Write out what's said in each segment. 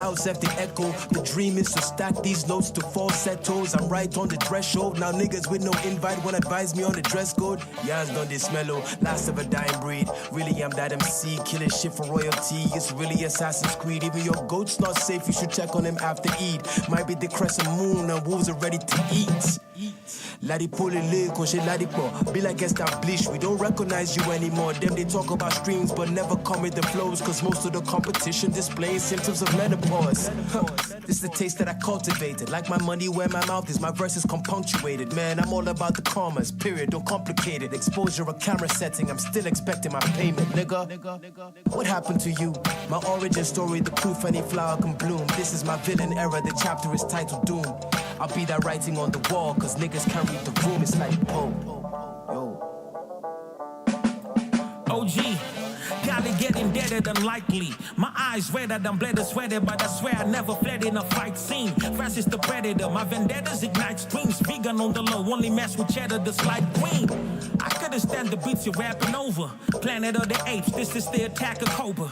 house have the echo. The dream is to stack these notes to falsettos. I'm right on the threshold. Now niggas with no invite won't advise me on the dress code. Yas done this mellow, last of a dying breed. Really I'm that MC, killing shit for royalty. It's really Assassin's Creed. Even your goat's not safe, you should check on him after Eid. Might be the crescent moon and wolves are ready to eat. Ladipo lele, koshe ladipo. Be like established, we don't recognize you anymore. Them they talk about streams but never come with the flows. Cause most of the competition displays symptoms of menopause. This is the taste that I cultivated. Like my money where my mouth is, my verse is compunctuated. Man, I'm all about the commas, period, don't complicate it. Exposure or camera setting, I'm still expecting my payment, nigga. What happened to you? My origin story, the proof any flower can bloom. This is my villain era, the chapter is titled Doom. I'll be that writing on the wall, cause niggas can't read the room, it's like, oh, yo. OG, gotta get indebted unlikely. My eyes redder than bled sweated, but I swear I never fled in a fight scene. Francis the Predator, my vendettas ignite streams. Vegan on the low, only mess with cheddar that's like green. I couldn't stand the beats you're rapping over. Planet of the Apes, this is the attack of Cobra.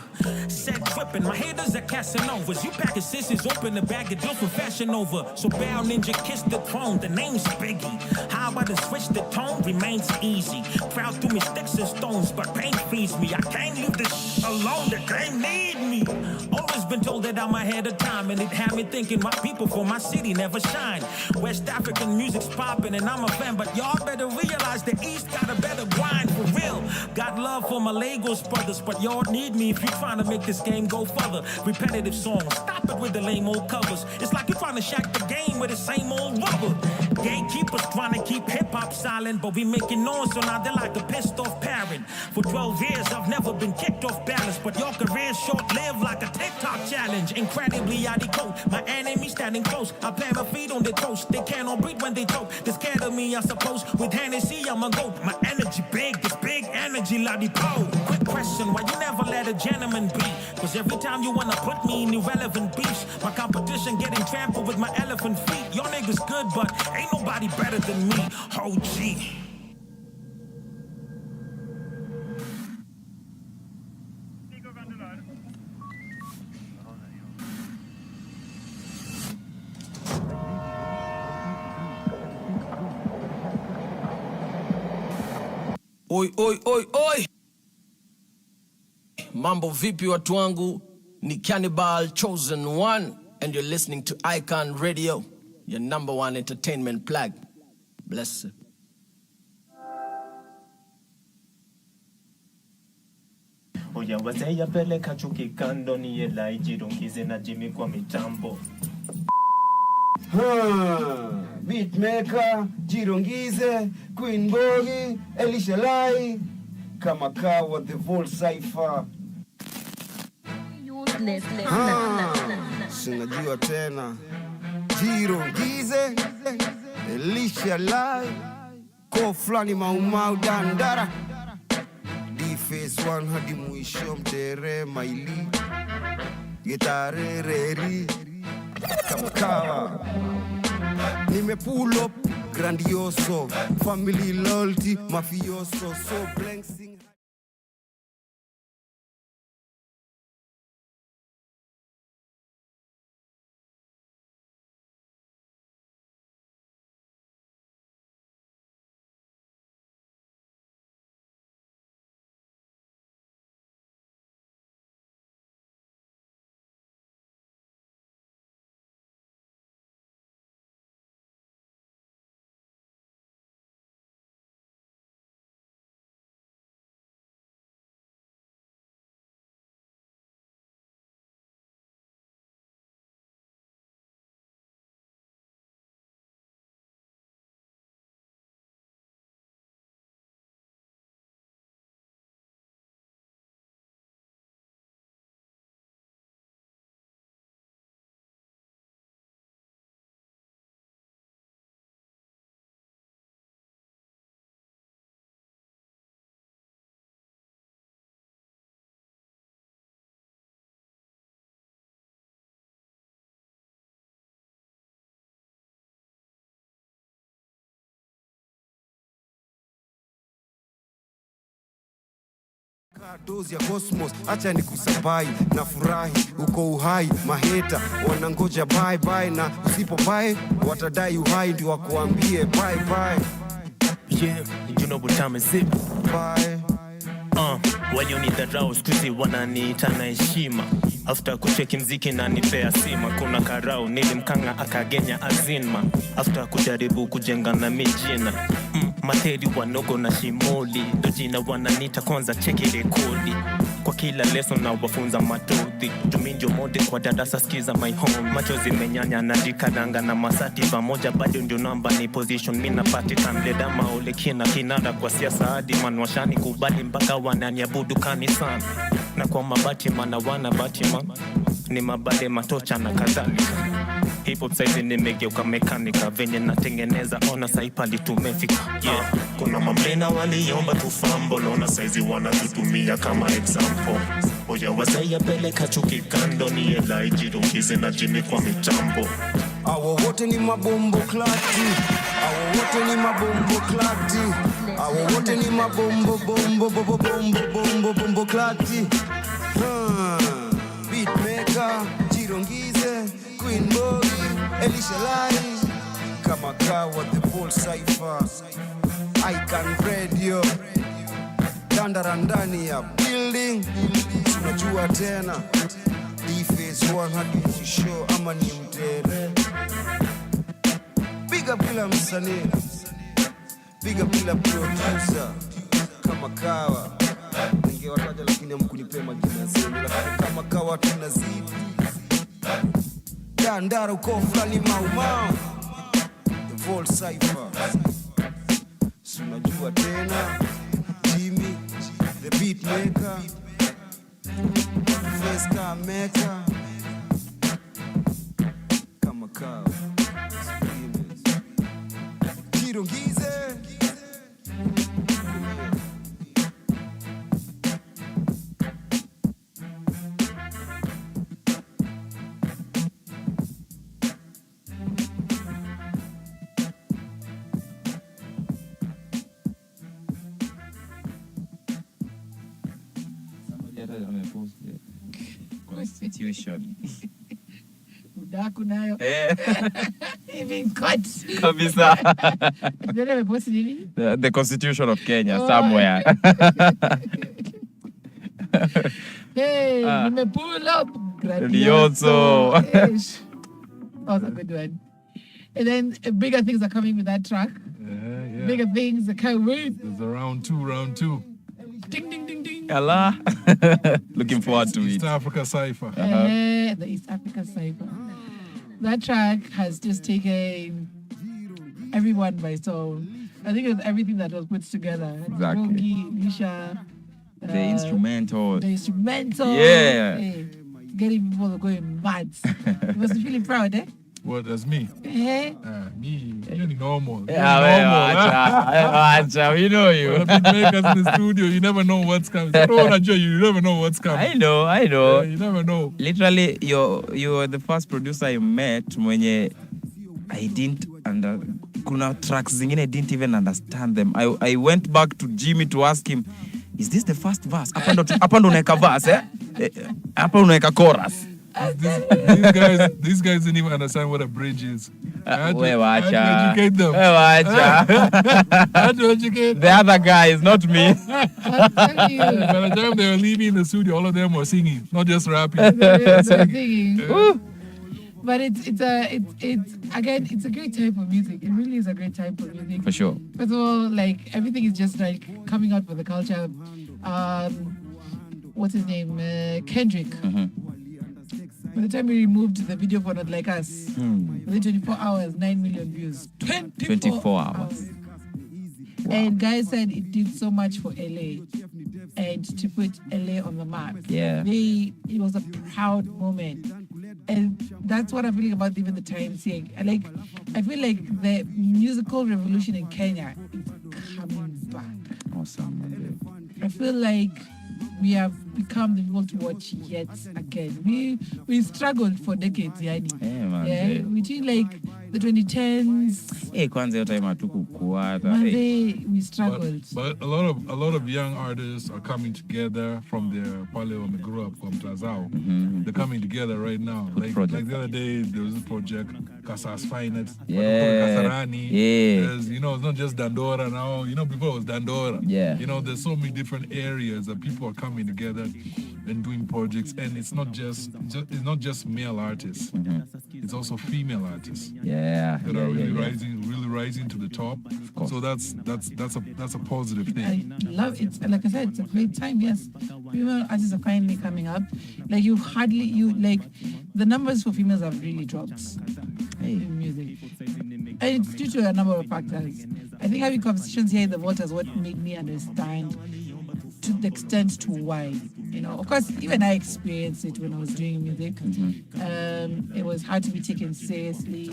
Set tripping, my haters are Casanovas. You pack of sissies, open the bag of deal for fashion over. So bow ninja, kiss the throne, the name's Biggie. How about to switch the tone? Remains easy. Proud through me sticks and stones, but pain feeds me. I can't leave this alone, the game need me. Always been told that I'm ahead of time, and it had me thinking my people for my city never shine. West African music's popping, and I'm a fan, but y'all better realize the East got a better grind for real. Got love for my Lagos brothers, but y'all need me if you're trying to make this game go further. Repetitive songs, stop it with the lame old covers. It's like you're trying to shack the game with the same old rubber. Gatekeepers trying to keep hip-hop silent, but we making noise, so now they're like a pissed off parent. For 12 years, I've never been kicked off balance, but your career's short-lived like a TikTok challenge. Incredibly adequate, my enemy standing close. I plant my feet on the toast, they cannot breathe when they choke. They're scared of me, I suppose. With Hennessy, I'm a goat. My energy big, it's big energy, ladipo. Quick question, why you never let a gentleman be? Cause every time you wanna put me in irrelevant beefs, my competition getting trampled with my elephant feet. Your niggas good, but ain't nobody better than me. OG. Oi, oi, oi, oi! Mambo vipi watu wangu? Ni Cannibal Chosen One, and you're listening to Icon Radio, your #1 entertainment plug. Bless it. Oya wazee ya peleka chuki kando ni yela G-Rongi na Jimmy kwa mitambo. Beatmekah, G-Rongi, Queen Bogi, Elisha Lai, kama kawa the Vol Cypher. Useless. Sinajua tena. G-Rongi, Elisha Lai, ko flani maumau dandara. D-Face 1 hadi mwisho mtere maili. Gitare reri. Kama kawa. Nime pull up, grandioso. Family loyalty, mafioso. So blank sing. Dozi ya cosmos, acha nikusabai na furahi uko uhai, maheta wanangoja bye bye, na usipo bye watadai uhai ndio wakuambie bye bye. Yeah, you know what time is it? Bye. Walionidharau skuzi wananiita na heshima. After kucheki mziki na nipea sima, kuna karau nilimkanga akagenya azima. After kujaribu kujenga na mijina, materi wanogo na shimoli, ndo jina wananita kwanza cheki rekodi. Kwa kila lesson na wafunza matodi, juminjo mode kwa darasa skiza my home. Machozi menyanya na dikadanga na masati pamoja bado ndio namba ni position. Mina patikana leda maole kinara kwa siasa hadi manwashani kubali mpaka wananiabudu kanisani. Na kwa mabati mana wana batima ni mabade matocha na kadhalika. Hip hop saizi nimegeuka mekanika, venye natengeneza ona saipali tumefika. Yeah. Kuna mamena waliomba tufumble, ona saizi wanatutumia kama example. Oya wazaya peleka chuki kando, ni elai G-Rongi na Jimmy kwa mitambo. Awo wote ni mabombo klati, awo wote ni mabombo klati, awo wote ni mabombo bombo klati. Beatmekah, G-Rongi, Queen Boy, Elisha Lai, kama kawa the full cipher, Icon Radio, dandara ndani ya building, tunajua tena, D-Face 1 hadi show ama ni mtere. Big up kila msanii, big up kila producer, kama kawa, ningewataja lakini hamkunipea majina zenu, lakini kama kawa tunazidi. Dandara uko fulani maumau, the full cipher, tunajua tena, Jimmy, the Beatmekah, Face Meka, kama kawa, G-Rongi. Constitution. Udaku nayo. Even cut. Kabisa. The Constitution of Kenya somewhere. Hey, me pull up. Grandioso. That was a good one. And then bigger things are coming with that track. Yeah. Bigger things, I can't wait. There's a round two. Ding, ding, ding, ding. Allah. Looking forward to East it. Africa Cypher. The East Africa Cypher. That track has just taken everyone by storm. I think it's everything that was put together. Exactly. Rongi, Lisha. The instrumental. Yeah. Hey, getting people going mad. You must be feeling proud, eh? What, that's me? Me, you're normal. Yeah, we know you. When Beatmekah's in the studio, you never know what's coming. You never know what's coming. I know. Yeah, you never know. Literally, you're the first producer I met mwenye I didn't kuna tracks zingine I didn't even understand them. I went back to Jimmy to ask him, is this the first verse? Hapa ndo unaweka verse, eh? Hapa unaweka chorus. These guys didn't even understand what a bridge is. I had to educate them. I had to educate them. The other guys, not me. By the time they were leaving the studio, all of them were singing, not just rapping. Singing. But it's a great type of music. It really is a great type of music. For sure. First of all, like everything is just like coming out for the culture. What's his name? Kendrick. By the time we removed the video for Not Like Us, within 24 hours, 9 million views. 24 hours. Wow. And guys said it did so much for LA and to put LA on the map. Yeah. It was a proud moment. And that's what I'm feeling about even the Times here. I feel like the musical revolution in Kenya is coming back. Awesome. I feel like we have become the people to watch yet again. We struggled for decades, yani. Yeah, Between like the 2010s Kwanza hiyo time hatukukuwa hata. We struggled. But a lot of young artists are coming together from their pale when they grew up from Tazao. They're coming together right now. Like the other day there was a project Kasa's Finest. Kasarani. There's, you know, it's not just Dandora now. You know, before it was Dandora. Yeah. You know, there's so many different areas that people are coming together and doing projects, and it's not just it's not just male artists. It's also female artists. Yeah. That are really rising to the top. So that's a positive thing. I love it. Like I said, it's a great time. Yes, female artists are finally coming up. Like the numbers for females have really dropped in music, and it's due to a number of factors. I think having conversations here in the vault is what made me understand to the extent to why. You know, of course, even I experienced it when I was doing music. It was hard to be taken seriously.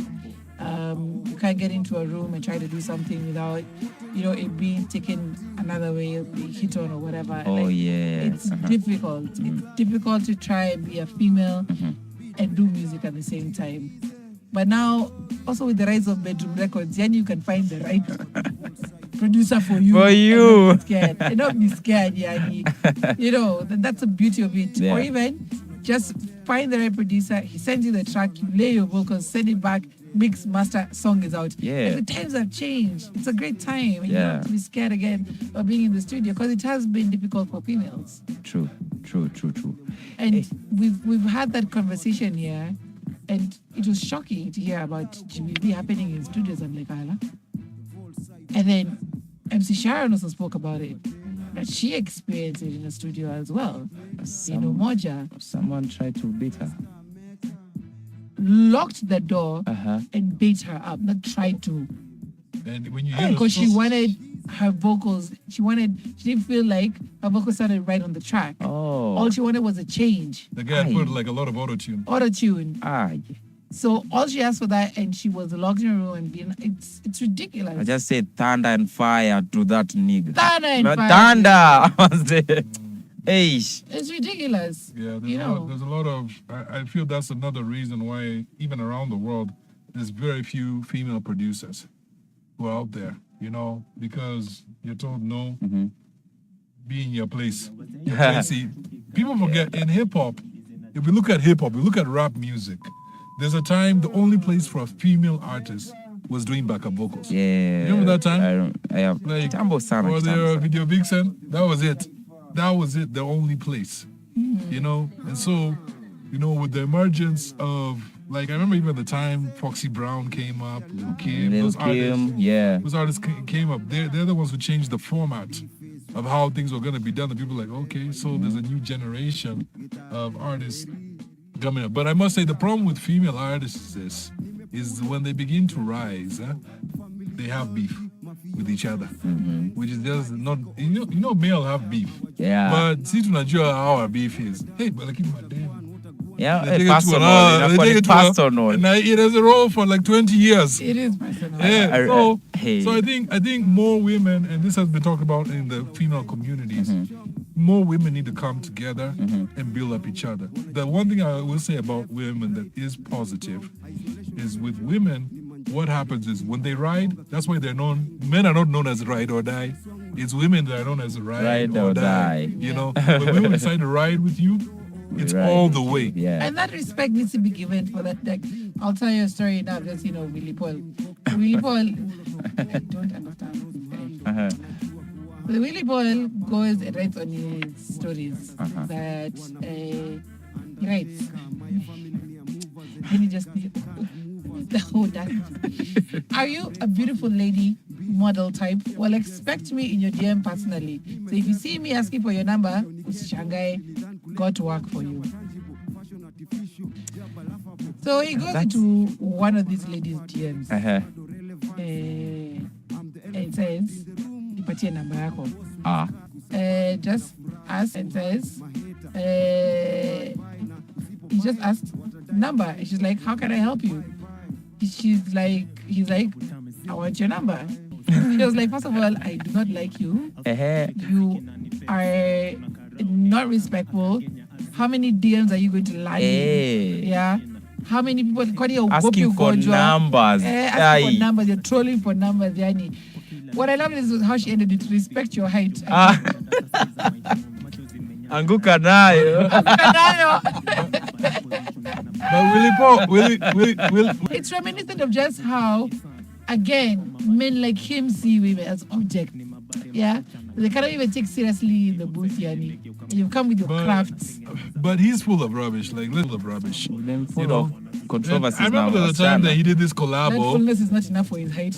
You can't get into a room and try to do something without, you know, it being taken another way, being hit on or whatever. It's difficult. It's difficult to try and be a female and do music at the same time. But now, also with the rise of bedroom records, then you can find the right producer for you. And not be scared, Yani. You know, that's the beauty of it. Yeah. Or even just find the right producer, he sends you the track, you lay your vocals, send it back, mix, master, song is out. Yeah. And the times have changed. It's a great time. And you don't have to be scared again of being in the studio because it has been difficult for females. True. And we've had that conversation here, and it was shocking to hear about GBB happening in studios. I'm like, Ala. And then MC Sharon also spoke about it, that she experienced it in the studio as well. Moja. Someone tried to beat her. Locked the door and beat her up, not tried to. And when you hear because she wanted her vocals, she didn't feel like her vocals sounded right on the track. All she wanted was a change. The guy put like a lot of auto-tune. So all she asked for that, and she was locked in a room and being, it's ridiculous. I just said thunder and fire to that nigga. Thunder and fire. Thunder! I was there. It's ridiculous. Yeah, there's a lot of, I feel that's another reason why, even around the world, there's very few female producers who are out there, you know, because you're told no, be in your place. See, people forget in hip-hop, if we look at hip-hop, we look at rap music, there's a time the only place for a female artist was doing backup vocals. Yeah. You remember that time? I have. Or the Video Vixen, that was it. That was it, the only place. You know? And so, you know, with the emergence of, like, I remember even the time Foxy Brown came up, Lil Kim, those artists came up. They're the ones who changed the format of how things were going to be done. And people were like, okay, so there's a new generation of artists coming up. But I must say, the problem with female artists is when they begin to rise, they have beef with each other, which is just not, you know, male have beef. Yeah. But see, to Nigeria, how our beef is. Hey, but like, my damn. Yeah, personal. And it has a role for like 20 years. It is personal. Yeah. So I think more women, and this has been talked about in the female communities, more women need to come together and build up each other. The one thing I will say about women that is positive is with women, what happens is when they ride, that's why they're known, men are not known as ride or die. It's women that are known as ride or die. You know, when women decide to ride with you, it's all the way. Yeah. And that respect needs to be given for that. Like, I'll tell you a story now, just, you know, Willie Paul. Willie Paul, I don't understand. The Willie Paul goes and writes on his stories that he writes. And he just, are you a beautiful lady model type? Well, expect me in your DM personally. So if you see me asking for your number, Shanghai got to work for you. So he goes into one of these ladies' DMs and says, "Ipatie number yako." Just asked and says, he just asked number. And she's like, "How can I help you?" He's like, "I want your number." He was like, "First of all, I do not like you. You are not respectful. How many DMs are you going to lie? Yeah. how many people Asking for numbers. asking for numbers. You're trolling for numbers, Yani. What I love is how she ended it. Respect your height. Anguka nayo. But Willie, It's reminiscent of just how, again, men like him see women as objects. Yeah, they cannot even take seriously in the booth, Yani. You come with your crafts. But he's full of rubbish, like little of rubbish. Then full of controversies. I remember the time that he did this That collabo. fullness is not enough for his height.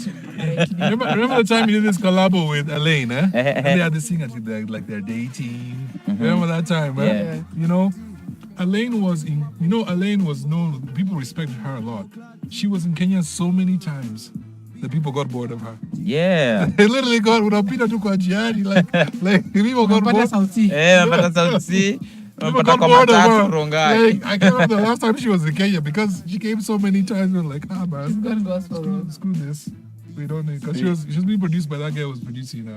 Remember the time he did this collabo with Elaine, eh? And they had this thing until they're dating. Remember that time, right? Yeah. You know, Elaine was known, people respected her a lot. She was in Kenya so many times that people got bored of her. Yeah. They literally got unapita tu kwa jiani, like people got bored. Napata sauti. People Napata got kwa bored of matatu her. Rongai. Like, I can't remember the last time she was in Kenya because she came so many times. We were like, man, screw this. We don't need, because she was being produced by that guy who was producing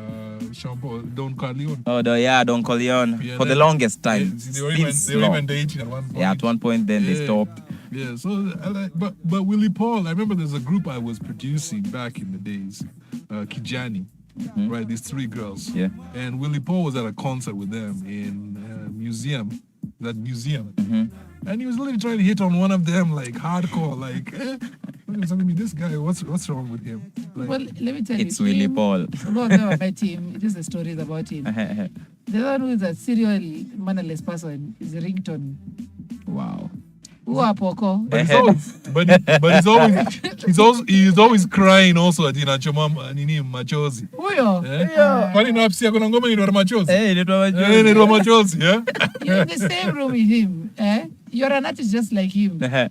Shampoo, Don Corleone. Oh, Don Corleone. Yeah, For the longest time. They were even dating at one point. Yeah, at one point then they stopped. Yeah, so but Willie Paul, I remember there's a group I was producing back in the days, Kijani, right? These three girls. Yeah. And Willie Paul was at a concert with them in museum. And he was literally trying to hit on one of them like hardcore, like, look at me, this guy, what's wrong with him? Like, Well, let me tell It's you. Willie Paul. No, I've never met him. Just the stories about him. The one who is a serial mannerless person is Rington. Wow. Who are Poko? but he's always crying also at inachoma nini machozi. Huyo? Kwani napsia kuna ngoma inaitwa machozi? Inaitwa Inaitwa machozi, yeah? You're in the same room with him. You're an artist just like him. And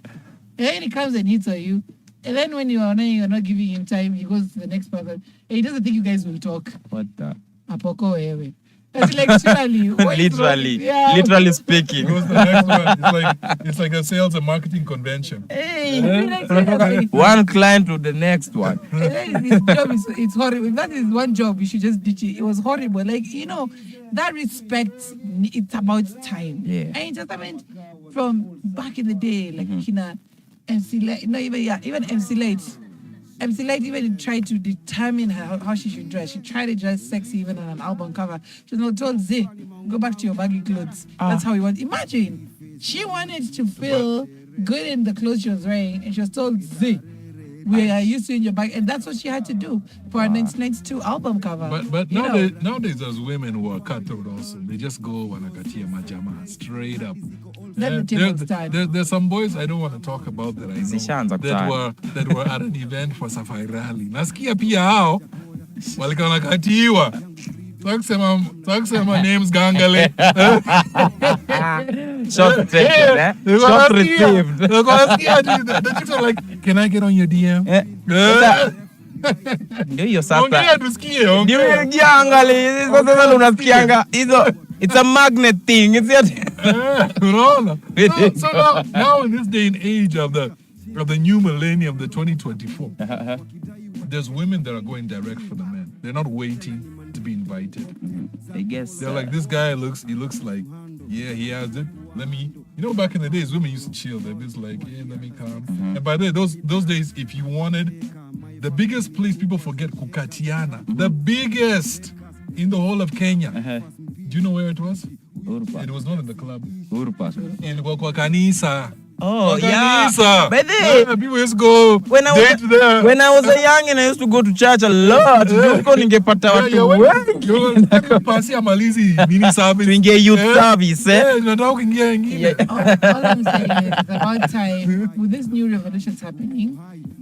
then he comes and hits on you. And then when you're not giving him time, he goes to the next person. And he doesn't think you guys will talk. What the? Apoko wewe. It's like surely. Literally speaking. Goes to the next one. It's like a sales and marketing convention. One client to the next one. His job it's horrible. If that is one job, you should just ditch it. It was horrible. Like, that respect, it's about time. Yeah. And just, from back in the day, like Kina, MC Light, even MC Light. MC Light even tried to determine how she should dress. She tried to dress sexy even on an album cover. She was told, Z, go back to your baggy clothes. That's how we want. Imagine, she wanted to feel good in the clothes she was wearing, and she was told, Z, we are used to in your bag. And that's what she had to do for her 1992 album cover. But nowadays there's women who are cutthroat also. They just go wanakatia majama straight up. There's some boys I don't want to talk about that I know that were at an event for Safari Rally. Nasikia pia hao walikuwa nakatiwa. Takusema names Tangale. Shot received. The chicks are like, can I get on your DM? Ndio sasa. Ongea tusikie. Ndio ukiangalia hizo sasa unasikianga hizo. It's a magnet thing. It's so now in this day and age of the new millennium, the 2024, there's women that are going direct for the men. They're not waiting to be invited. I guess they're like, this guy looks like, yeah, he has it. Let me, back in the days, women used to chill. They're just like, yeah, let me come. And by the way, those days, if you wanted, the biggest place people forget, Kukatiana, the biggest in the whole of Kenya. Do you know where it was? Urpa. It was not in the club. Urpa. In kwa kanisa. Oh, yeah. By the people used to go date there. When I was a young and I used to go to church a lot. Ningepata watu wengi. Pasia malizi mini service. Tuingie youth service. Nataka kuingia ingine. All I'm saying is it's about time. With this new revolutions happening,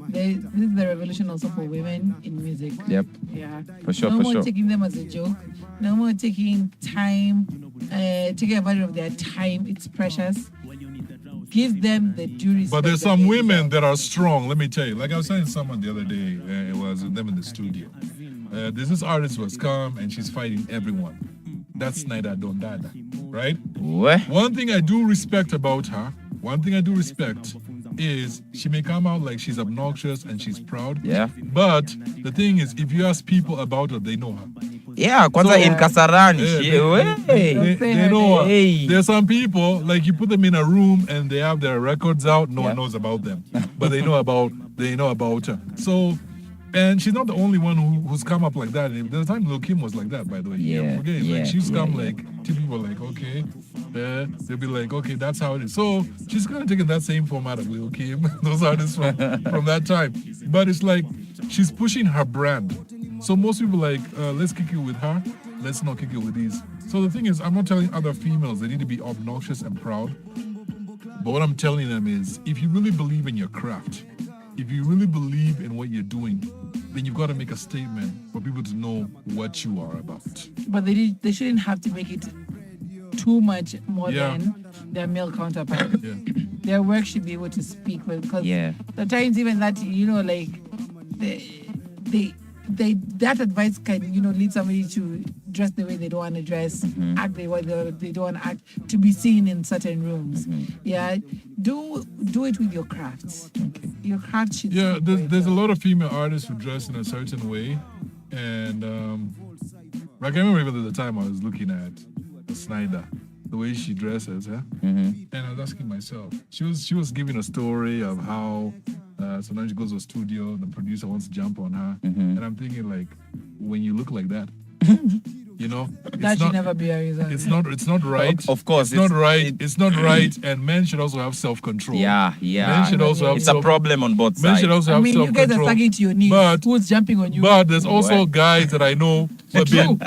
this is the revolution also for women in music. Yep. Yeah. For sure. No more taking them as a joke. No more taking time, taking advantage of their time. It's precious. Give them the due respect. But there's some women that are strong, let me tell you. Like I was telling someone the other day, it was them in the studio. There's this artist who has come and she's fighting everyone. That's Snyder Dondada, right? What? One thing I do respect about her, is she may come out like she's obnoxious and she's proud. Yeah. But the thing is, if you ask people about her, they know her. Yeah, kwanza in Kasarani. They know her. Hey. There's some people, like you put them in a room and they have their records out, no one knows about them. But they know about her. So, and she's not the only one who's come up like that. There's a time Lil Kim was like that, by the way. Like she's come like to people like, okay, they'll be like, okay, that's how it is. So she's kind of taking that same format of Lil Kim, those artists from that time. But it's like she's pushing her brand. So most people like, let's kick it with her, let's not kick it with these. So the thing is, I'm not telling other females they need to be obnoxious and proud. But what I'm telling them is, if you really believe in your craft, if you really believe in what you're doing, then you've got to make a statement for people to know what you are about. But they shouldn't have to make it too much more than their male counterpart. Yeah. Their work should be able to speak with, because the times even that, like that advice can, lead somebody to dress the way they don't want to dress, act the way they don't want to act, to be seen in certain rooms. Yeah, do it with your crafts. Okay. Your craft should. Yeah, there's a lot of female artists who dress in a certain way, and like I remember even at the time I was looking at Snyder, the way she dresses, and I was asking myself, she was giving a story of how sometimes she goes to a studio, the producer wants to jump on her, and I'm thinking like, when you look like that, that should never be a reason. It's not right. Of course, it's not right. It's not right, and men should also have self-control. Yeah. Men should also have. It's a problem on both sides. Men should also have self-control. You guys are sagging to your knees. But who's jumping on you? But there's also guys that I know have been.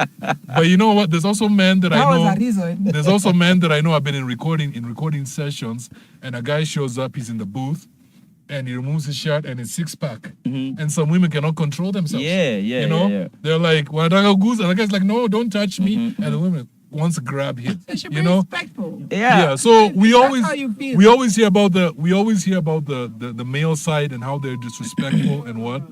But you know what? There's also men that I know. That was a reason. There's also men that I know have been in recording sessions, and a guy shows up. He's in the booth, and he removes his shirt and his six-pack. And some women cannot control themselves. Yeah. They're like, "Wanataka goose," and the guy's like, "No, don't touch me." And the women wants to grab him. They should be respectful. Yeah. So we always hear about the male side and how they're disrespectful and what.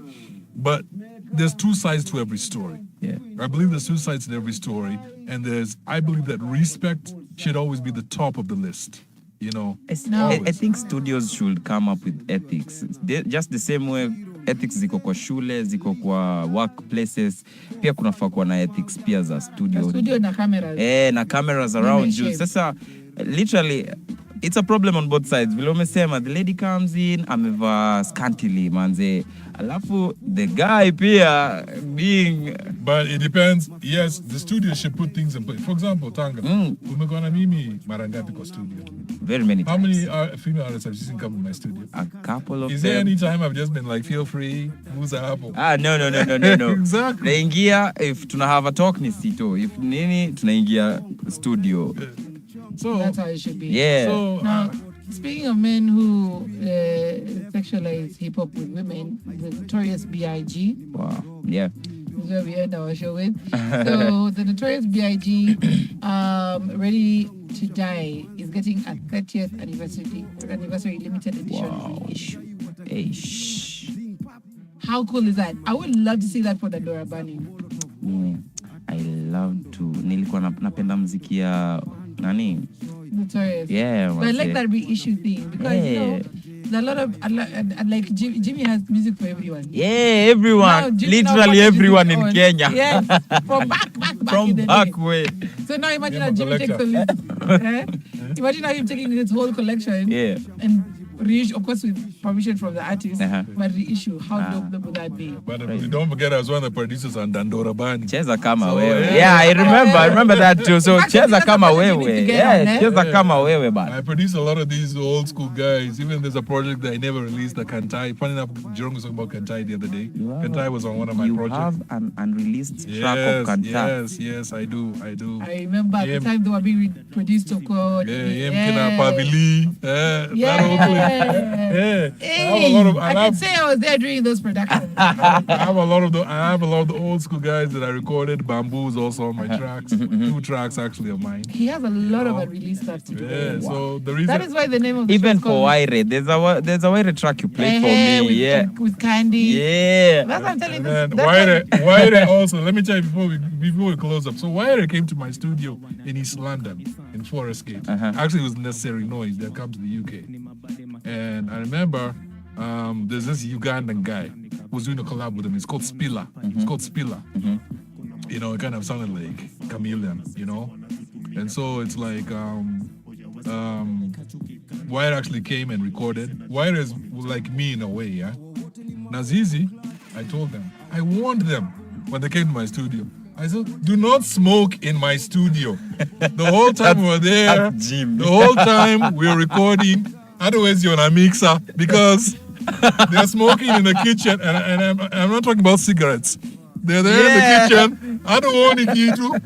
But there's two sides to every story. Yeah. I believe there's two sides to every story, and I believe that respect should always be the top of the list. I think studios should come up with ethics. Just the same way ethics ziko kwa shule, ziko kwa workplaces, pia kunafaa kuwa na ethics pia za studio. Studio na cameras. Na cameras around you. Sasa literally it's a problem on both sides. Vile umesema, the lady comes in ameva scantily manze, alafu the guy pia being. But it depends. Yes, the studio should put things in place. For example, Tanga, umekuwa na mimi mara ngapi kwa studio? Very many times. How many female artists have you seen come to my studio? A couple of Is them. there any time I've just been like, feel free, who's the apple? No. Exactly. Tunaingia, if tuna have a talk ni sito. If nini, tunaingia studio. So that's how it should be. Yeah. So, now, speaking of men who sexualize hip hop with women, the notorious B.I.G. Wow. Yeah. This is where we end our show with. So the notorious B.I.G. Ready to Die is getting a 30th anniversary limited edition issue. Hey, How cool is that? I would love to see that for the Dora Bunny. I love to. Nilikuwa napenda muziki ya nani? Notorious. Yeah. But I like that reissue thing because there's a lot of like Jimmy has music for everyone. Yeah, everyone. Literally everyone in Kenya. Yes. From back from in the back day. way. So now imagine how Jimmy takes the list. Imagine how him taking his whole collection and reissue, of course with permission from the artist, but reissue. How dope would that be? But don't forget, I was one of the producers on Dandora Band. Cheza kama wewe. Yeah, I remember that too. So cheza kama wewe. Yeah, cheza kama wewe bana. I produce a lot of these old school guys. Even there's a project that I never released, the Kantai. Funny enough, G-Rongi was talking about Kantai the other day. Kantai was on one of my projects. You have an unreleased track of Kantai. Yes, I do. I remember at the time they were being produced, of course. Kina Pavili. That whole place. Hey, I can say I was there during those productions. I have a lot of the old school guys that I recorded. Bamboo's also on my tracks. 2 tracks actually of mine. He has a lot of unreleased stuff to do. Yeah, so the reason that is why the name of the even for Waire, there's a Waire track you played for me. With Candy. Yeah. That's what I'm telling you. And Waire also, let me tell you before we close up. So Waire came to my studio in East London, in Forest Gate. Actually, it was Necessary Noise that come to the UK. And I remember there's this Ugandan guy who was doing a collab with him. It's called Spilla. It's called Spilla. You know, it kind of sounded like Chameleon, you know? And so it's like Wyatt actually came and recorded. Wyatt is like me in a way, yeah? Nazizi, I told them, I warned them when they came to my studio. I said, do not smoke in my studio. The whole time we were there, the whole time we were recording, otherwise you're on a mixer because they're smoking in the kitchen, and I'm not talking about cigarettes. They're there in the kitchen. I don't want you to.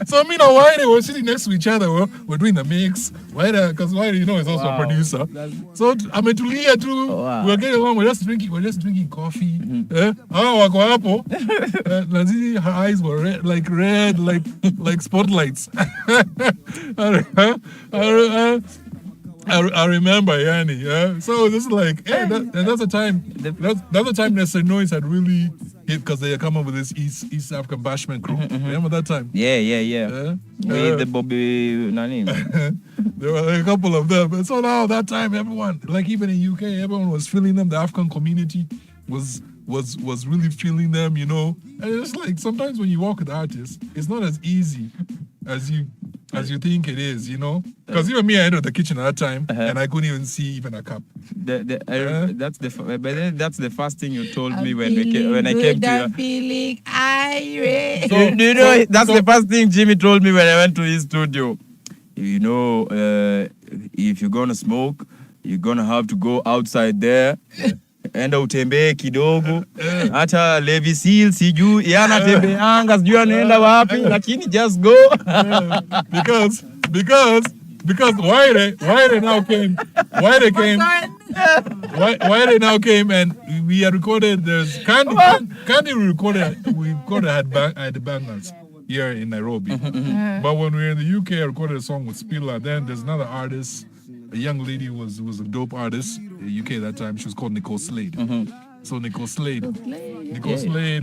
So me and Why they were sitting next to each other. We're doing the mix. Because Why you know is also a producer. So I mean Tulia too. We're getting along. We're just drinking coffee. Her eyes were red, like spotlights. I remember Yanni. Yeah. So this is like, that's the time. That's the time Nestor Noise had really hit because they had come up with this East African Bashment crew. Remember that time? Yeah. With the Bobby Nani. There were a couple of them. And so now that time, everyone, like even in UK, everyone was feeling them. The African community was really feeling them, you know. And it's like sometimes when you work with artists, it's not as easy as you think it is, you know. Because even me, I entered the kitchen at that time, and I couldn't even see even a cup. That's the first thing you told me when I came to you. Feeling irate. So, you know, that's the first thing Jimmy told me when I went to his studio. You know, if you're gonna smoke, you're gonna have to go outside there. Enda utembee kidogo, hata Levi Seal sijui yana tembeanga sijui anaenda wapi, lakini just go. Because Wyatt now came. Wyatt now came and we had recorded. There's Candy we recorded at the Bangers here in Nairobi. But when we were in the UK, I recorded a song with Spilla. Then there's another artist. A young lady was a dope artist in the UK that time. She was called Nicole Slade. So Nicole Slade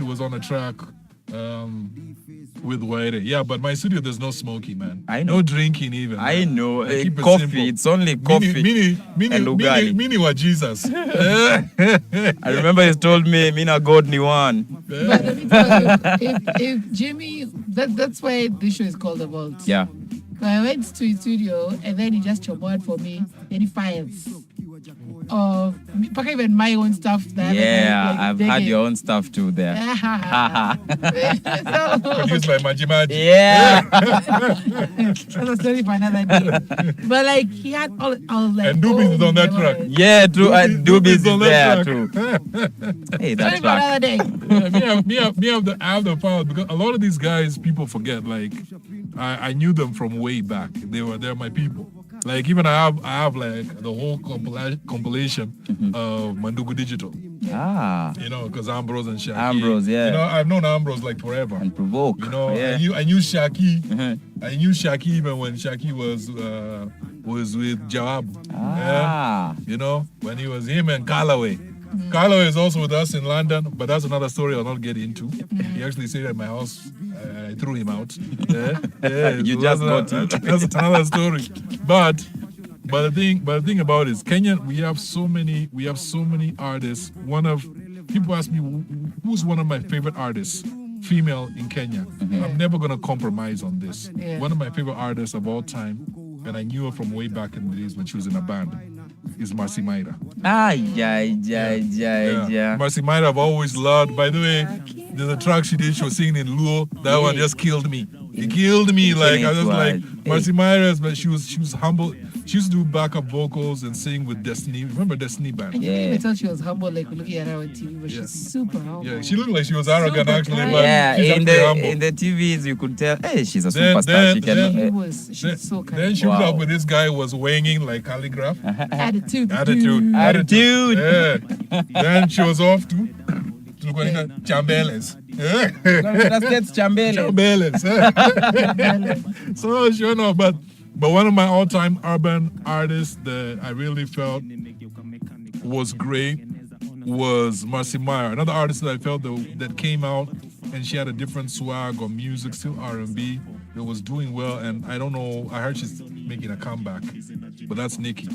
was on a track with Wyatt. Yeah, but my studio there's no smoking, man. I know. No drinking even. I man. know. Coffee. Simple. It's only coffee. And ugali. Mini wa Jesus. I remember he told me, Mina God ni one. But let me tell you, if Jimmy, that's why this show is called about. Yeah. I went to his studio and then he just chomored for me any files of even my own stuff. I've had your own stuff too there. Produced by Majimaji. Yeah. That's a story for another day. But like he had all like. And Doobies is on that track. Yeah, too. Doobies is there too. Hey, that track. Another day. I have the file because a lot of these guys people forget. Like I knew them from way back. They're my people. Like even I have like the whole compilation of Mandugu Digital. You know, because Ambrose and Shaki. Ambrose, yeah. You know, I've known Ambrose like forever. And Provoke. You know, yeah. I knew Shaki. I knew Shaki even when Shaki was with Jawab. Yeah? You know, when he was him and Callaway. Callaway is also with us in London, but that's another story I'll not get into. He actually stayed at my house. I threw him out. You just got that's another story. But the thing about it is Kenya, we have so many artists. People ask me who's one of my favorite artists, female in Kenya. I'm never gonna compromise on this. One of my favorite artists of all time, and I knew her from way back in the days when she was in a band, is Marcy Myra. Marcy Myra I've always loved. By the way, there's a track she did, she was singing in Luo. That one just killed me. It killed me. Like I was like Marcy Myra, but she was humble. She used to do backup vocals and sing with Destiny. Remember Destiny Band? I didn't even thought she was humble, like looking at her on TV, but she's super humble. Yeah, she looked like she was arrogant actually, but she's in the TVs you could tell, hey, she's a superstar. She's so kind. Then she was up with this guy who was winging like calligraph. Attitude. Yeah. Then she was off to Chambeles. So sure enough, but one of my all-time urban artists that I really felt was great was Marcy Myra. Another artist that I felt that came out and she had a different swag or music, still R&B, that was doing well. And I don't know, I heard she's making a comeback, but that's Nikki.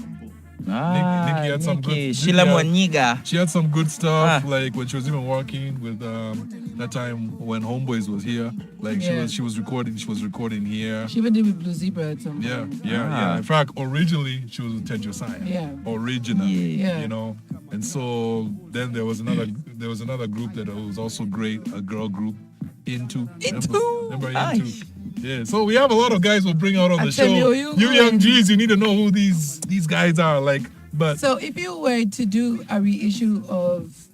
Nikki had some good. Sheila Mwanyiga. She had some good stuff, like when she was even working with that time when Homeboys was here. Like she was recording here. She even did with Blue Zebra at some point. Yeah. In fact, originally she was with Ted Josiah. Yeah. Originally. Yeah. You know. And so then there was another group that was also great, a girl group, Into. Remember Into? Yeah, so we have a lot of guys we'll bring out on the show. You young G's, you need to know who these guys are. So if you were to do a reissue of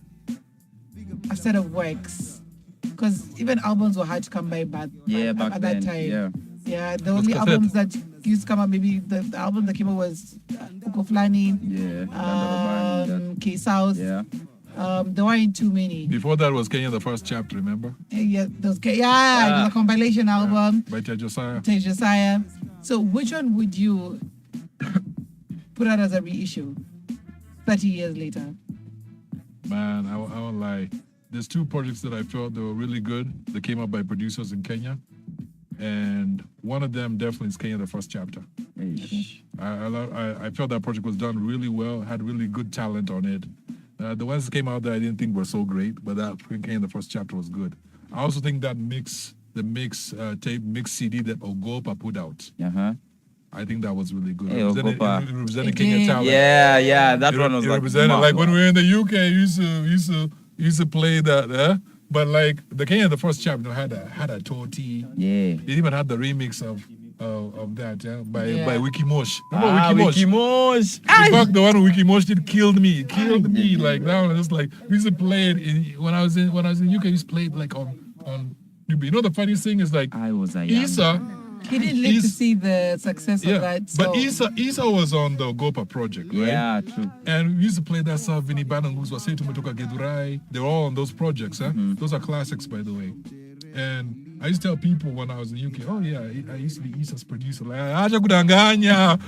a set of works, because even albums were hard to come by back at that time. Yeah, the only albums that used to come out, maybe the album that came out was Uko Flani, K South. Yeah. There weren't too many. Before that was Kenya the First Chapter, remember? Yeah, it was a compilation album. By Ted Josiah. So which one would you put out as a reissue 30 years later? Man, I won't lie. There's two projects that I felt they were really good that came out by producers in Kenya. And one of them definitely is Kenya the First Chapter. I felt that project was done really well, had really good talent on it. The ones that came out that I didn't think were so great, but that Kenya the First Chapter was good. I also think that mix CD that Ogopa put out. I think that was really good. It represented Kenya talent. Yeah, that one was represented, like when we were in the UK, used to play that. But like the Kenya the First Chapter had a Toti. Yeah. It even had the remix of that by Wiki Mosh. Remember Wiki Mosh? In fact, the one with Wiki Mosh did killed me. Like that one. Just like we used to play it when I was in UK. We used to play it like on. You know the funniest thing is like Issa. He didn't live to see the success of that. But Issa was on the Gopa project, right? Yeah, true. And we used to play that stuff, Vinny Banangus, Wasei Tumetoka Gedurai. They were all on those projects, Those are classics, by the way. And I used to tell people when I was in the UK, oh yeah, I used to be Issa's producer. Like, acha kudanganya.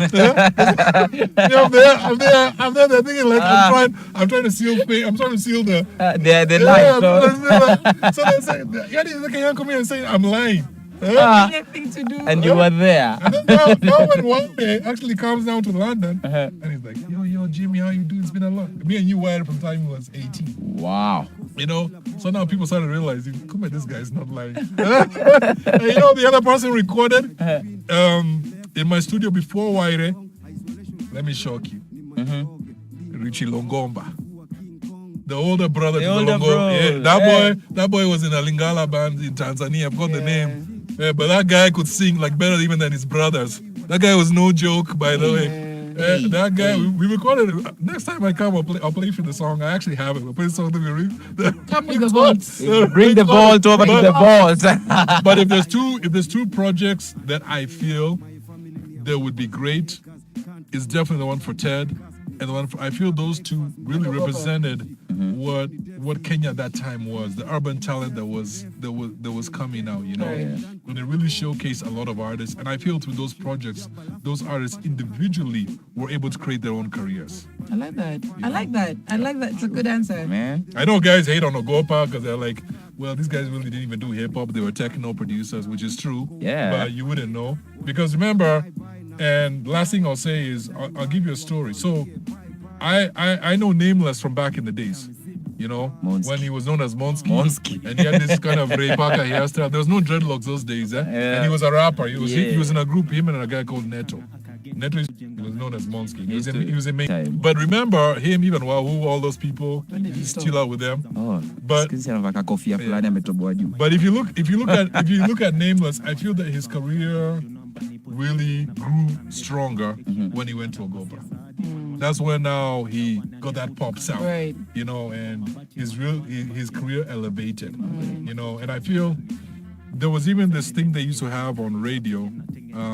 I'm there thinking like I'm trying to seal the lie. So they say, they can come here and say I'm lying. Nothing to do. And you were there. And then now when one day actually comes down to London and he's like, yo, Jimmy, how you doing? It's been a lot. Me and you were from the time he was 18. Wow. You know, so now people started realizing, come on, this guy's not lying. And you know, the other person recorded in my studio before Waire. Let me shock you. Richie Longomba. The older brother to the Longomba. Yeah, that boy was in a Lingala band in Tanzania. I've got the name. Yeah, but that guy could sing like better even than his brothers. That guy was no joke, by the way. That guy, we recorded it. Next time I come, I'll play for the song. I actually have it. We'll play the song to be come with the vaults. Bring the vault over to the vault. But if there's two projects that I feel that would be great, it's definitely the one for Ted and the one for, I feel those two really represented what Kenya at that time was, the urban talent that was coming out, you know. When they really showcased a lot of artists, and I feel through those projects, those artists individually were able to create their own careers. I like that. I like that. It's a good answer. Man. I know guys hate on Ogopa because they're like, well, these guys really didn't even do hip hop. They were techno producers, which is true. Yeah. But you wouldn't know. Because remember, and last thing I'll say is, I'll give you a story. So I know Nameless from back in the days. You know, Monsky. When he was known as Monsky. And he had this kind of Ray Parker hairstyle. There was no dreadlocks those days, And he was a rapper. He was in a group, him and a guy called Neto. Neto was known as Monsky. He was amazing. But remember him, even Wahoo, all those people, he's still out with them. But if you look at Nameless, I feel that his career really grew stronger when he went to Ogopa. That's when now he got that pop sound, right? You know, and his career elevated, you know. And I feel there was even this thing they used to have on radio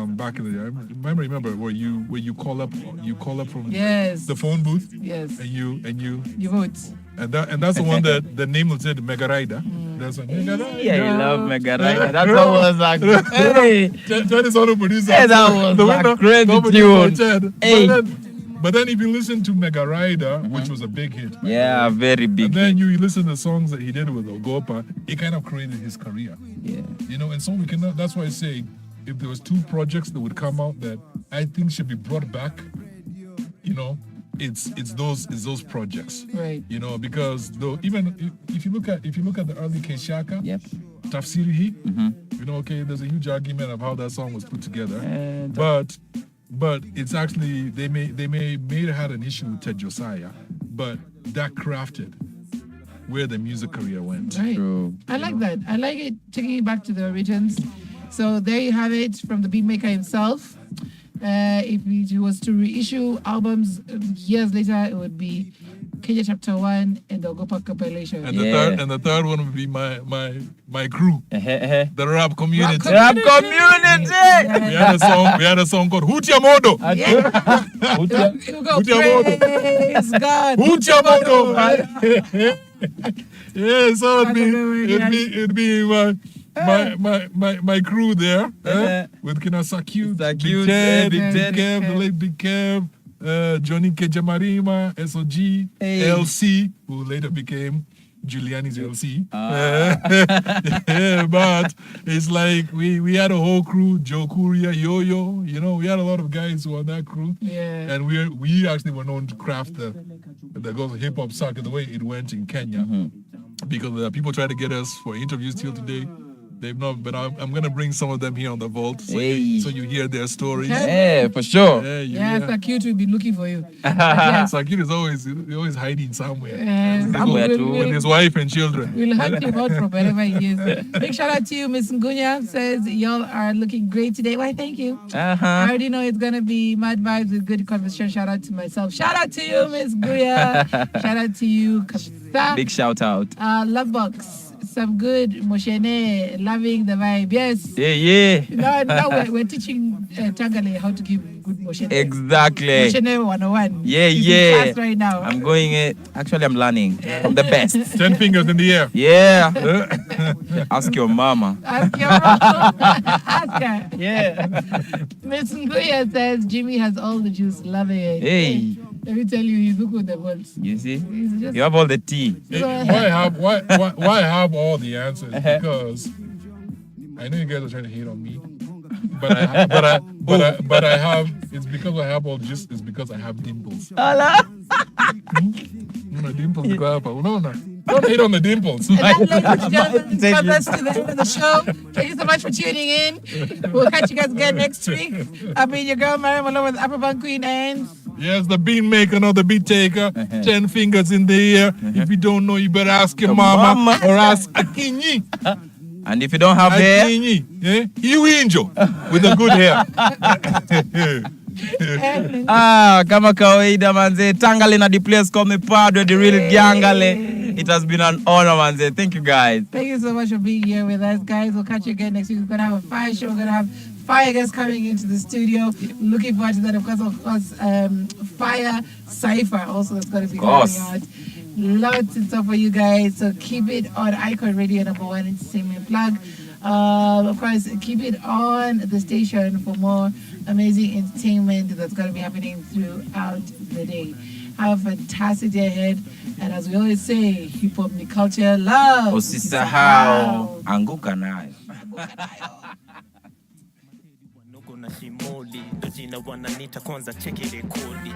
back in the day. I remember where you call up from the phone booth, and you vote. And that's the one that the name was said Mega Rider. That's one. Yeah, you love Mega Rider. That's what was like. Hey, Chad is auto producer. Hey, that was like crazy tune. Hey. But then if you listen to Mega Rider, which was a big hit. Yeah, very big. And then you listen to the songs that he did with Ogopa, it kind of created his career. Yeah. You know, and so that's why I say, if there was two projects that would come out that I think should be brought back, you know, it's those projects, Right. You know, because though even if you look at the early Keshaka, Yep. Tafsiri, you know, okay, there's a huge argument of how that song was put together, but it's actually they may have had an issue with Ted Josiah, but that crafted where the music career went. Right. True. I like that. I like it, taking it back to the origins. So there you have it from the Beatmekah himself. If he was to reissue albums years later, it would be Kenya Chapter 1 and the Ogopa compilation. And the third one would be my crew, the rap community. Rap community. We had a song called Hutia Modo. Praise God. Hutia Modo. Yeah, so it'd be my crew there, with Kina Sakute, Big Ted, the late Big Kev, Johnny Kejamarima, SOG, LC, who later became Giuliani's LC. But it's like we had a whole crew, Joe Kuria, Yo-Yo, you know, we had a lot of guys who were on that crew. Yeah. And we actually were known to craft the hip hop circuit the way it went in Kenya. Because people try to get us for interviews till today. They've not, but I'm going to bring some of them here on the vault so you hear their stories. Yeah, for sure. Yeah, Sakute will be looking for you. Sakute is always hiding somewhere. With his wife and children. We'll hunt him out from wherever he is. Big shout out to you, Miss Ngunya. Says, y'all are looking great today. Why, thank you. I already know it's going to be mad vibes with good conversation. Shout out to myself. Shout out to you, Miss Ngunya. Shout out to you, Kapsa. Big shout out. Lovebox. Some good Moshene, loving the vibe. Yes. Yeah. Now we're teaching Tangale how to give good Moshene. Exactly. Moshene 101. Yeah. He's in class right now. I'm going it. Actually, I'm learning from the best. 10 fingers in the air. Yeah. Ask your mama. Ask your mama. Ask her. Yeah. Miss Nguya says Jimmy has all the juice. Loving it. Hey. Let me tell you, he's looking with the balls. You see? You have all the tea. Why have all the answers? Because I know you guys are trying to hate on me, but I have. It's because I have all this. It's because I have dimples. Dimples go up. Don't hate on the dimples. And that, ladies and gentlemen, comes us to the end of the show. Thank you so much for tuning in. We'll catch you guys again next week. I've been your girl, Myra, Maloba, the Afroban Queen, and yes, the bean maker, not the beat taker. 10 fingers in the air. If you don't know, you better ask your mama or ask Akinyi. And if you don't have hair, Akinyi, you angel with the good hair. kama kawaida manze, Tangale na the place called me Padre, the real Gangale. It has been an honor, manze. Thank you, guys. Thank you so much for being here with us, guys. We'll catch you again next week. We're going to have a fire show. We're going to have fire guests coming into the studio. Looking forward to that. Of course, Fire Cypher also that's going to be coming out. Lots and stuff for you guys. So keep it on Icon Radio, #1 entertainment plug. Of course, keep it on the station for more amazing entertainment that's going to be happening throughout the day. Have a fantastic day ahead. And as we always say, hip hop ni culture, love. Usisahau, anguka nayo. na shimoli ndo jina wananita kwanza cheki rekodi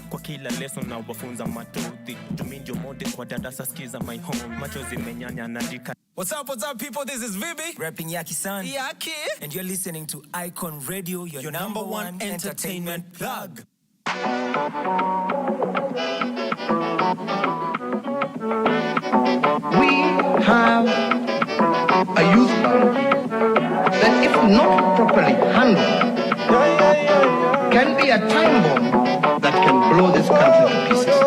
kwa kila lesson na wafunza matodi juminjo mode kwa darasa skiza my home machozi menyanya naandika. What's up people, this is Vibi rapping Yaki-san Yaki and you're listening to Icon Radio, your number one entertainment plug. We have a youth band that if not properly handled can be a time bomb that can blow this country to pieces.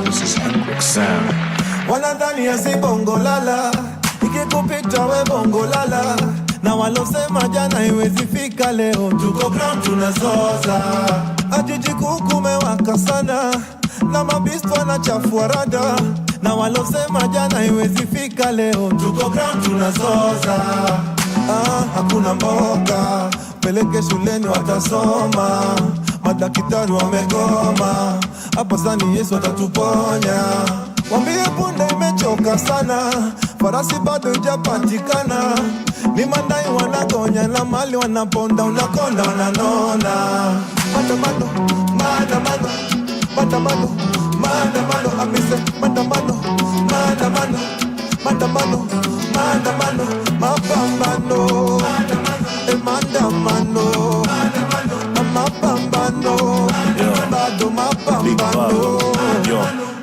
This is Hendrix Sound. Wanadhani ya si bongo lala, ikikupita we bongo lala, na walosema jana iwezi fika leo, tuko ground tunazoza, ajiji kukumewaka sana, na mabistu wanachafua rada, na walosema jana iwezi fika leo, tuko ground tunazoza, hakuna mboga, peleke shuleni watasoma, madakitari wamegoma, hapa sani Yesu atatuponya. Wambie punde imechoka sana, farasi bado ijapatikana, ni mandai wanagonya na mali wanaponda, unakonda wananona. Maandamano, Mandamano, mandamano, I miss it. Mandamano, mandamano, mandamano, mandamano, mapambano, mandamano, mapambano, mapambano.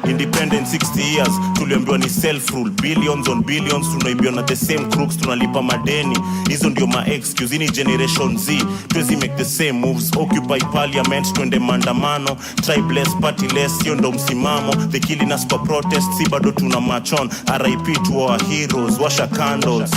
Independent 60 years, tuliambiwa ni self-rule. Billions on billions, tunaibiwa na the same crooks, tunalipa madeni. Hizo ndio ma-excuse, ini generation Z. Tuwezi make the same moves, occupy parliament, twende mandamano. Tribeless, partyless, hiyo ndo msimamo. They killing us for protest, si bado tuna march on. RIP to our heroes, washa candles.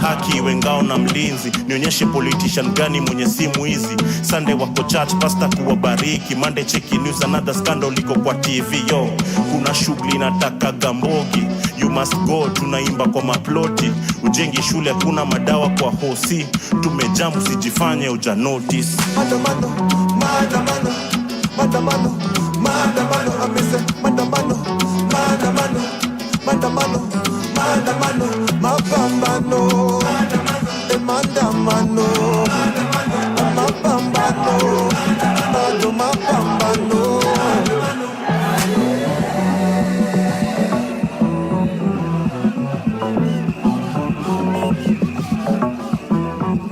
Haki, wengao na mlinzi. Nionyeshe politician gani mwenye simu hizi. Sunday wako church, pastor kuwabariki. Monday cheki news, another scandal liko kwa TV, yo. Kuna shughuli nataka gambogi. You must go, tunaimba kwa maploti. Ujengi shule hakuna madawa kwa hosi. Tumejamu sijifanye uja notice. Mandamano, mandamano, mandamano, mandamano, I miss it. Mandamano, mandamano, mandamano, mandamano, mapambano, mandamano, mapambano, mapambano.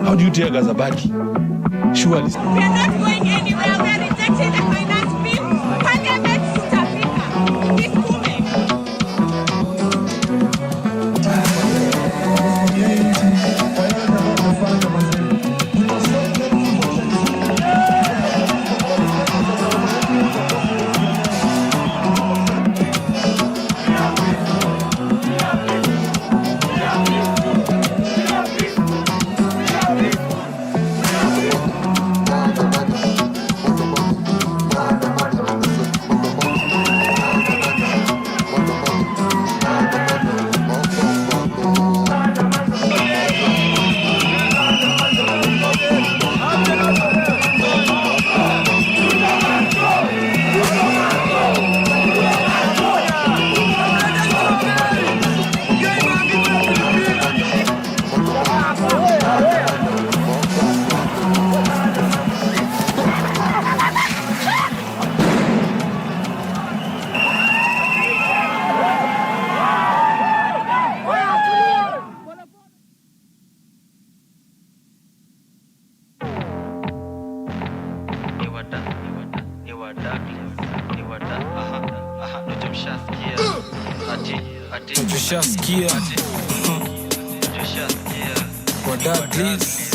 How do you tell Gazabaki? Surely. We are not going anywhere. We are rejecting the finance bill. Parliament South Africa. This woman. Tushaskia wadadis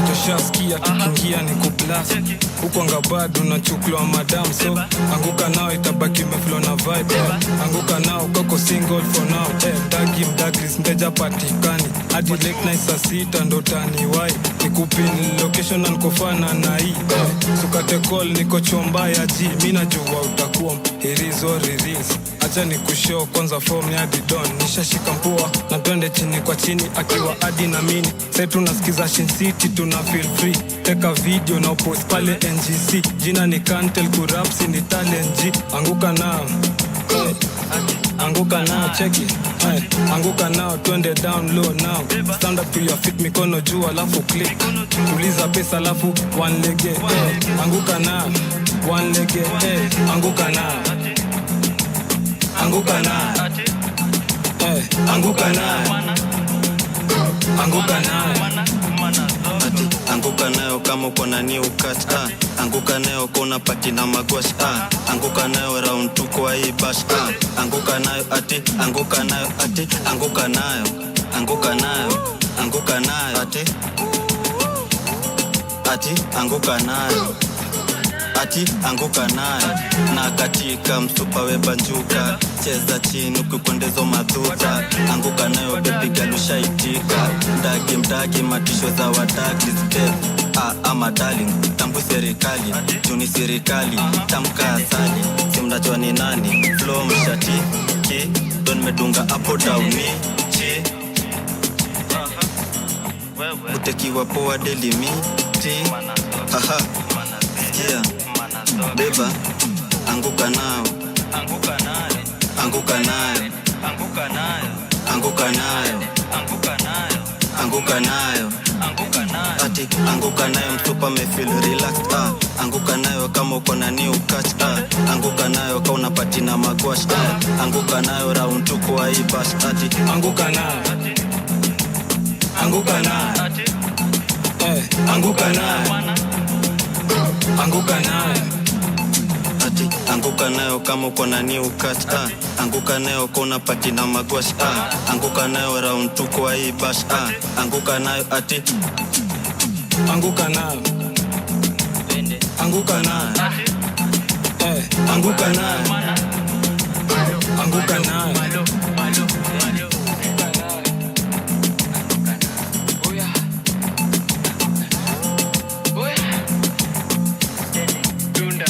tushaskia tukiingia ni kuplas huko ngabadu na chuklo wa madam, so anguka nao itabaki meflow na vibe, anguka nao koko single for now, dagi mdagris mteja patikani hadi late night saa 6 ndo taniwai nikupin location na nkofana na hii sukate call niko chomba ya G, mina jua utakuwa hirizo reels. Acha ni kushow kwanza form ya Didon, nishashika mpua na twende chini kwa chini akiwa adi na mini. Sasa tunasikiza Shin City, tuna feel free. Teka video na post pale NGC, jina ni Kantel Kurapsi ni talent G. Anguka nao, anguka nao, check it. Anguka nao, twende down low now. Stand up to your feet, mikono juu alafu click. Tuliza pesa alafu one leg, anguka nao, one leg, anguka nao. Anguka na, anguka na, anguka na, anguka nayo kama uko na new cut, anguka nayo kuna pati na magwash, anguka nayo round 2 kwa hii bash, anguka nayo ati, anguka nayo ati, anguka nayo, anguka nayo, anguka nayo ati, anguka nayo. Ati anguka nayo na katika msupa webanjuka, cheza chini ukikwendezo madhuta, anguka nayo baby girl ushaitika, mdagi matisho za wadagi step, ama darling tambu serikali, juni serikali tamka asali, simnajua ni nani flow mshati ki don medunga up down ni chi utekiwa poa delimi ti haha yeah. Beba, anguka nao, anguka nayo, anguka nayo, anguka nayo, anguka nayo, anguka nayo, anguka nayo ati anguka nayo mtupa me feel relaxed anguka nayo kama uko na new catch anguka nayo kama unapati na magwash anguka nayo round 2 kwa hii bash ati anguka nayo anguka nayo anguka nayo anguka nayo ati anguka nayo kama uko na new catch anguka nayo kama unapati na magwash anguka nayo round 2 kwa hii bash anguka nayo ati anguka nayo anguka nayo anguka nayo anguka nayo Dunda